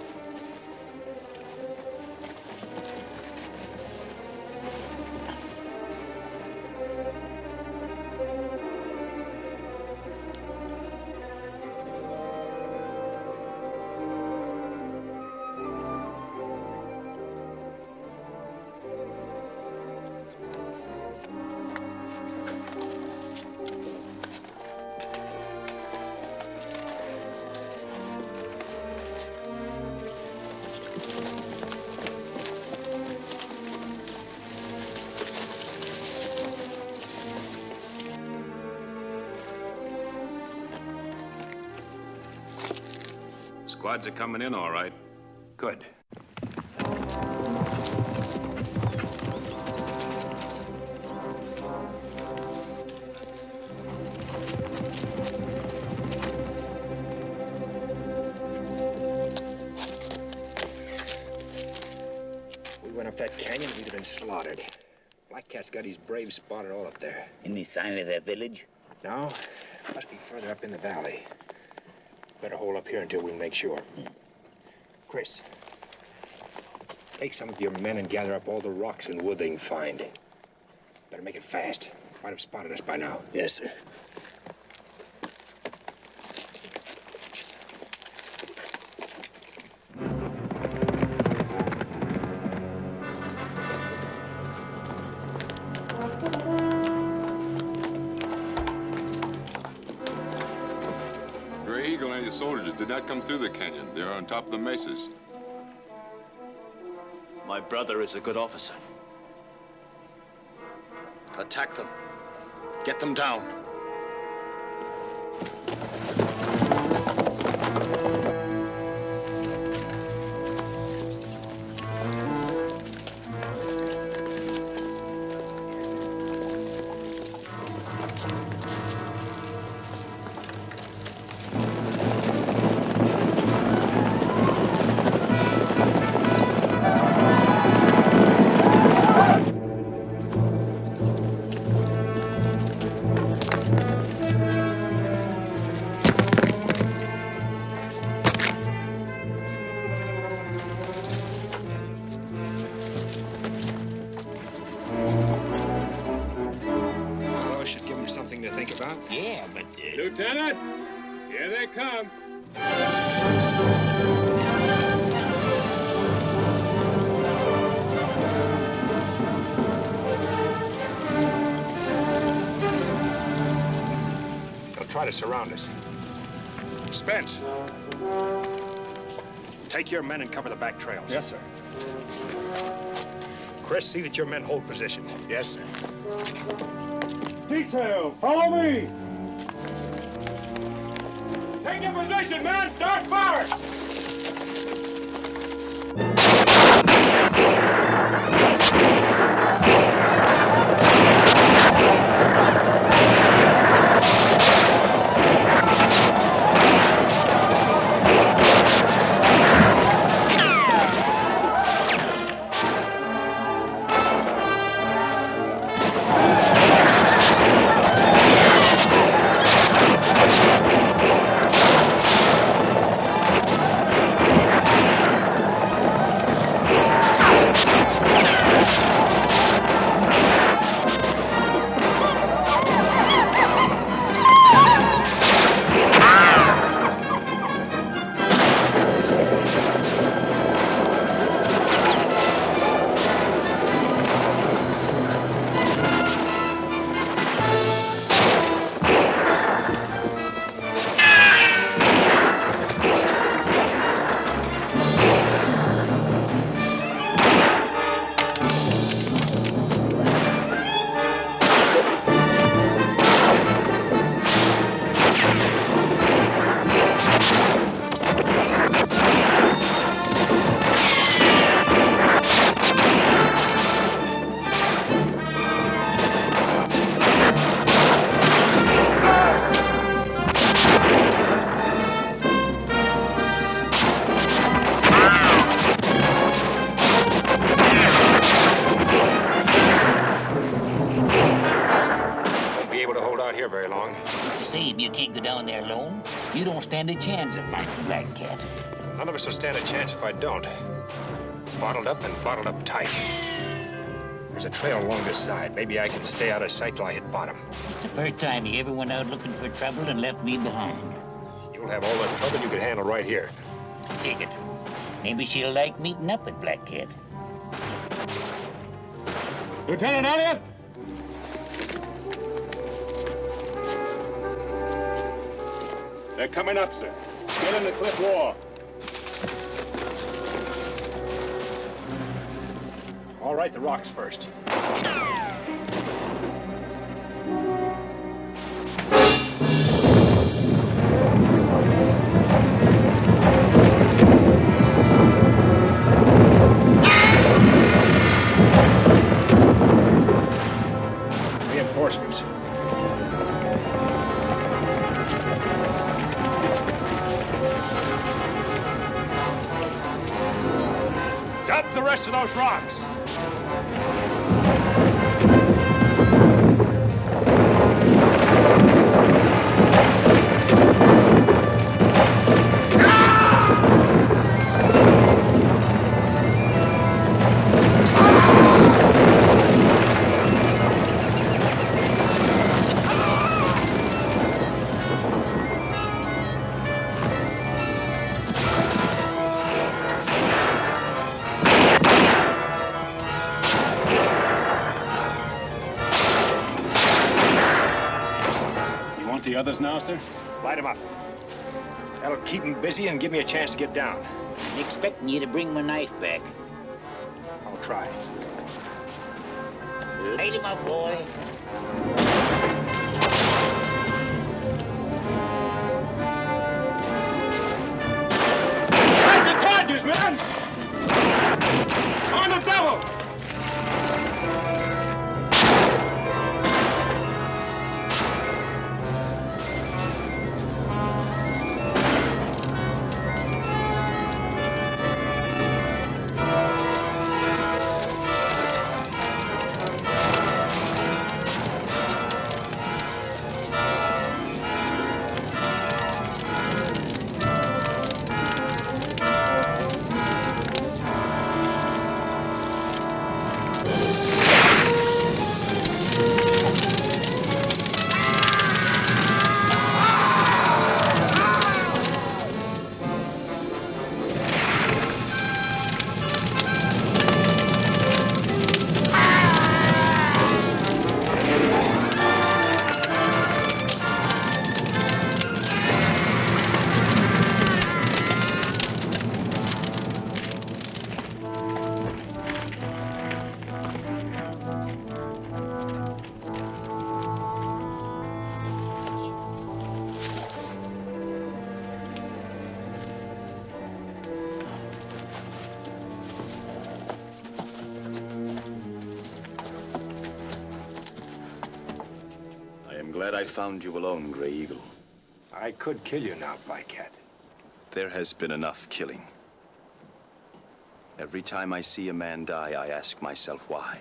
Squads are coming in all right.
Good. We went up that canyon, we'd have been slaughtered. Black Cat's got his braves spotted all up there.
Any sign of that village?
No, must be further up in the valley. Better hold up here until we make sure. Chris, take some of your men and gather up all the rocks and wood they can find. Better make it fast. Might have spotted us by now.
Yes, sir.
Gray Eagle and his soldiers did not come through the canyon. They're on top of the mesas.
My brother is a good officer. Attack them. Get them down.
Something to think about.
Yeah, but...
Lieutenant, here they come.
They'll try to surround us. Spence, take your men and cover the back trails.
Yes, sir.
Chris, see that your men hold position.
Yes, sir.
Detail, follow me!
Take your position, men! Start firing!
You don't stand a chance of fighting Black Cat.
None of us will stand a chance if I don't. Bottled up and bottled up tight. There's a trail along this side. Maybe I can stay out of sight till I hit bottom.
It's the first time you ever went out looking for trouble and left me behind.
You'll have all the trouble you could handle right here.
Take it. Maybe she'll like meeting up with Black Cat.
Lieutenant Elliott! They're coming up, sir. Get in the cliff wall.
All right, the rocks first. Reinforcements. Dump the rest of those rocks.
The others now, sir?
Light them up. That'll keep them busy and give me a chance to get down.
I'm expecting you to bring my knife back.
I'll try.
Light him up, boy.
Strike the charges, man! On the double!
Glad I found you alone, Gray Eagle.
I could kill you now, Black Cat.
There has been enough killing. Every time I see a man die, I ask myself why.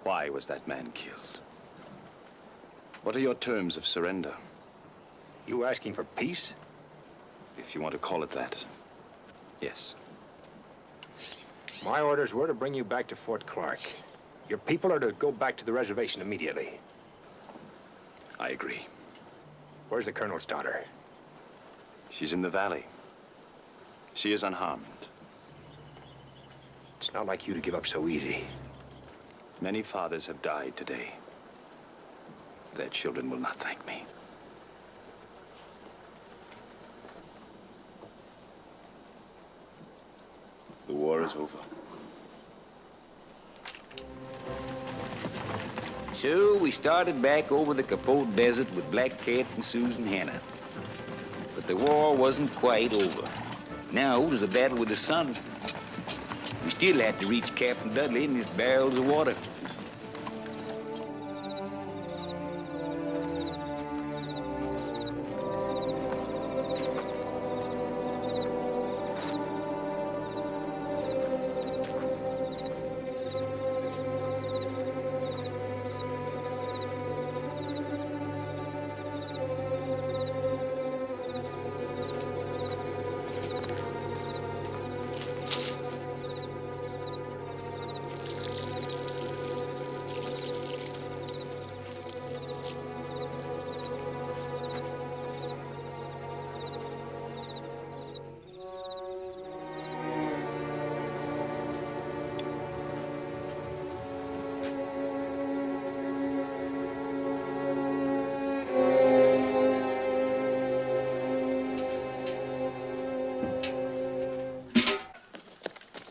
Why was that man killed? What are your terms of surrender?
You asking for peace?
If you want to call it that, yes.
My orders were to bring you back to Fort Clark. Your people are to go back to the reservation immediately.
I agree.
Where's the colonel's daughter?
She's in the valley. She is unharmed.
It's not like you to give up so easy.
Many fathers have died today. Their children will not thank me. The war is over.
So we started back over the Capote Desert with Black Cat and Susan Hannah. But the war wasn't quite over. Now it was a battle with the sun. We still had to reach Captain Dudley and his barrels of water.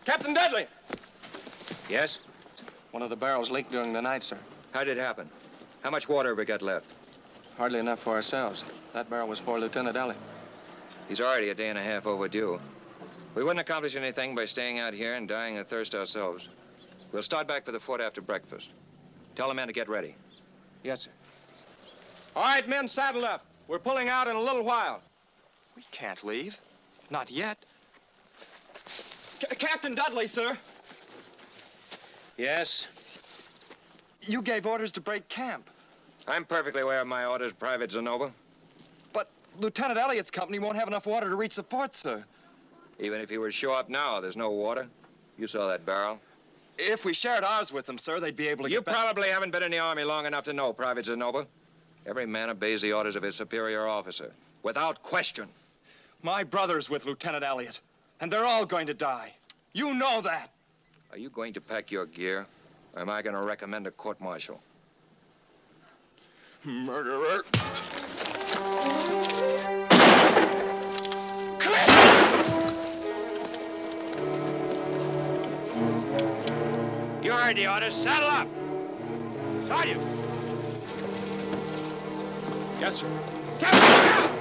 Captain Dudley!
Yes?
One of the barrels leaked during the night, sir.
How did it happen? How much water have we got left?
Hardly enough for ourselves. That barrel was for Lieutenant Elliott.
He's already a day and a half overdue. We wouldn't accomplish anything by staying out here and dying of thirst ourselves. We'll start back for the fort after breakfast. Tell the men to get ready.
Yes, sir. All right, men, saddle up. We're pulling out in a little while. We can't leave. Not yet. Captain Dudley, sir.
Yes?
You gave orders to break camp.
I'm perfectly aware of my orders, Private Zenova.
But Lieutenant Elliott's company won't have enough water to reach the fort, sir.
Even if he were to show up now, there's no water. You saw that barrel.
If we shared ours with them, sir, they'd be able to
You
get back.
probably haven't been in the Army long enough to know, Private Zenova. Every man obeys the orders of his superior officer, without question.
My brother's with Lieutenant Elliott, and they're all going to die. You know that.
Are you going to pack your gear, or am I going to recommend a court-martial?
Murderer.
You heard the orders. Saddle up! Sergeant!
Yes, sir.
Captain!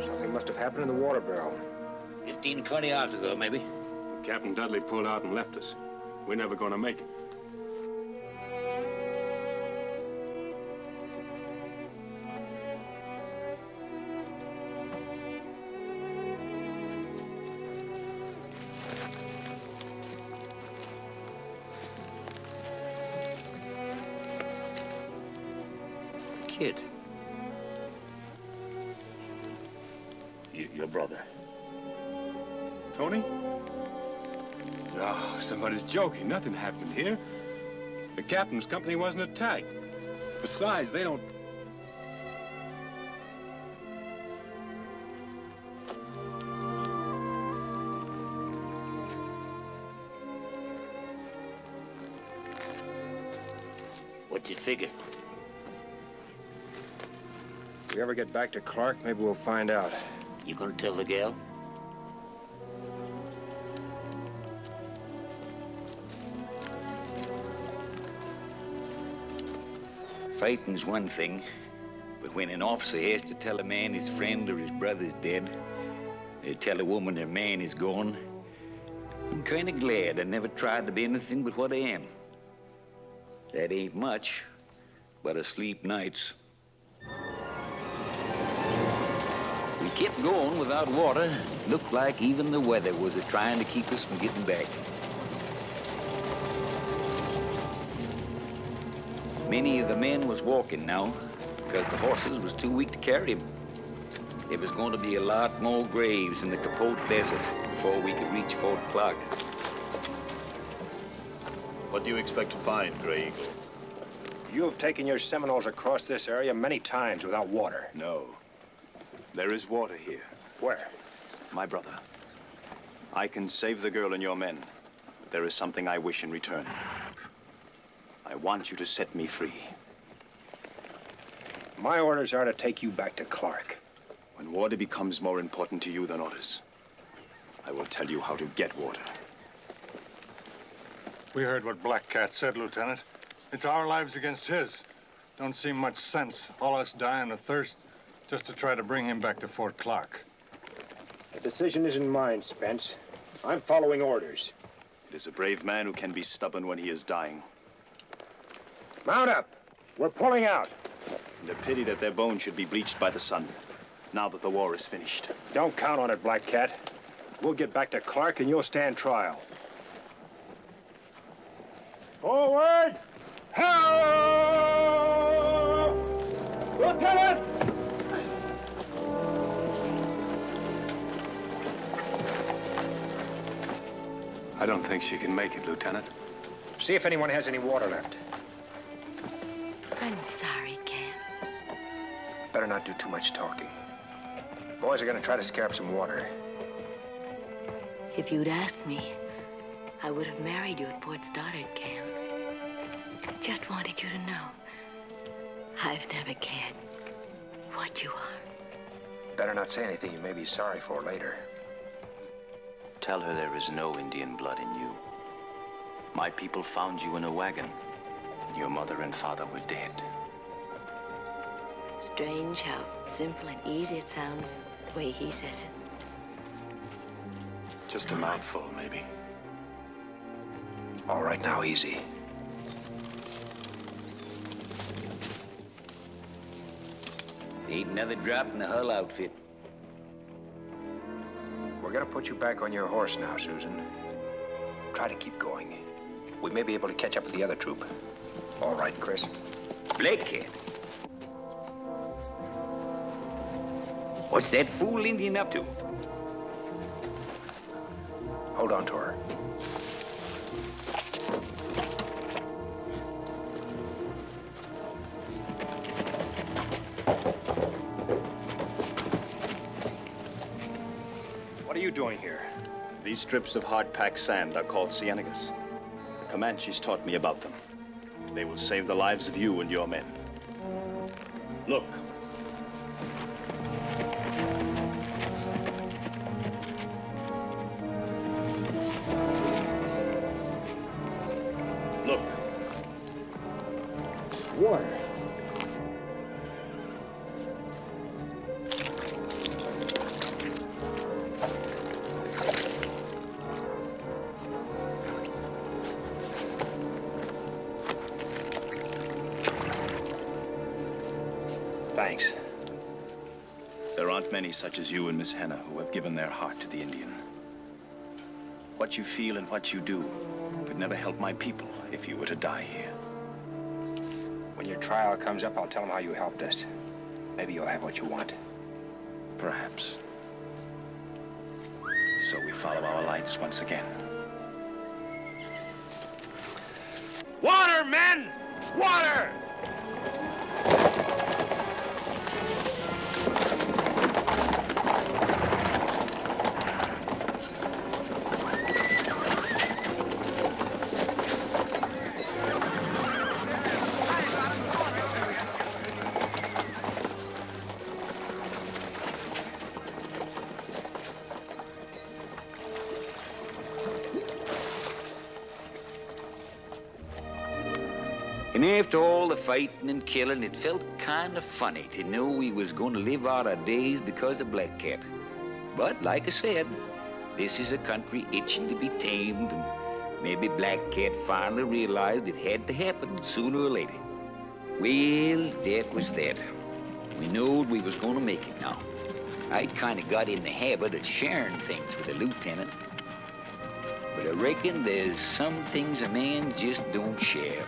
Something must have happened in the water barrel.
15, 20 hours ago, maybe.
Captain Dudley pulled out and left us. We're never going to make it.
Kid. Your brother.
Tony? No, somebody's joking. Nothing happened here. The captain's company wasn't attacked. Besides, they don't...
What's it figure?
If we ever get back to Clark, maybe we'll find out.
You gonna tell the gal? Fighting's one thing, but when an officer has to tell a man his friend or his brother's dead, or tell a woman their man is gone, I'm kind of glad I never tried to be anything but what I am. That ain't much, but I sleep nights. We kept going without water. Looked like even the weather was trying to keep us from getting back. Many of the men was walking now because the horses was too weak to carry them. There was going to be a lot more graves in the Capote Desert before we could reach Fort Clark.
What do you expect to find, Gray Eagle?
You have taken your Seminoles across this area many times without water.
No. There is water here.
Where?
My brother. I can save the girl and your men, but there is something I wish in return. I want you to set me free.
My orders are to take you back to Clark.
When water becomes more important to you than orders, I will tell you how to get water.
We heard what Black Cat said, Lieutenant. It's our lives against his. Don't seem much sense, all us dying of thirst, just to try to bring him back to Fort Clark.
The decision isn't mine, Spence. I'm following orders.
It is a brave man who can be stubborn when he is dying.
Mount up. We're pulling out.
And a pity that their bones should be bleached by the sun, now that the war is finished.
Don't count on it, Black Cat. We'll get back to Clark and you'll stand trial. Forward! Hello! Lieutenant!
I don't think she can make it, Lieutenant.
See if anyone has any water left. Better not do too much talking. Boys are gonna try to scare up some water.
If you'd asked me, I would have married you at Fort Stoddard, Cam. Just wanted you to know. I've never cared what you are.
Better not say anything you may be sorry for later.
Tell her there is no Indian blood in you. My people found you in a wagon. Your mother and father were dead.
Strange how simple and easy it sounds the way he says it.
Just a mouthful, maybe.
All right, now, easy.
Ain't another drop in the Hull outfit.
We're gonna put you back on your horse now, Susan. Try to keep going. We may be able to catch up with the other troop. All right, Chris?
Black Cat. What's that fool Indian up to?
Hold on to her. What are you doing here?
These strips of hard-packed sand are called cienagas. The Comanches taught me about them. They will save the lives of you and your men. Look. Look.
Water. Thanks.
There aren't many such as you and Miss Hannah who have given their heart to the Indian. What you feel and what you do could never help my people if you were to die here.
When your trial comes up, I'll tell them how you helped us. Maybe you'll have what you want.
Perhaps. So we follow our lights once again.
Water, men! Water!
And after all the fighting and killing, it felt kind of funny to know we was going to live out our days because of Black Cat. But like I said, this is a country itching to be tamed, and maybe Black Cat finally realized it had to happen sooner or later. Well, that was that. We knowed we was going to make it now. I'd kind of got in the habit of sharing things with the lieutenant. But I reckon there's some things a man just don't share.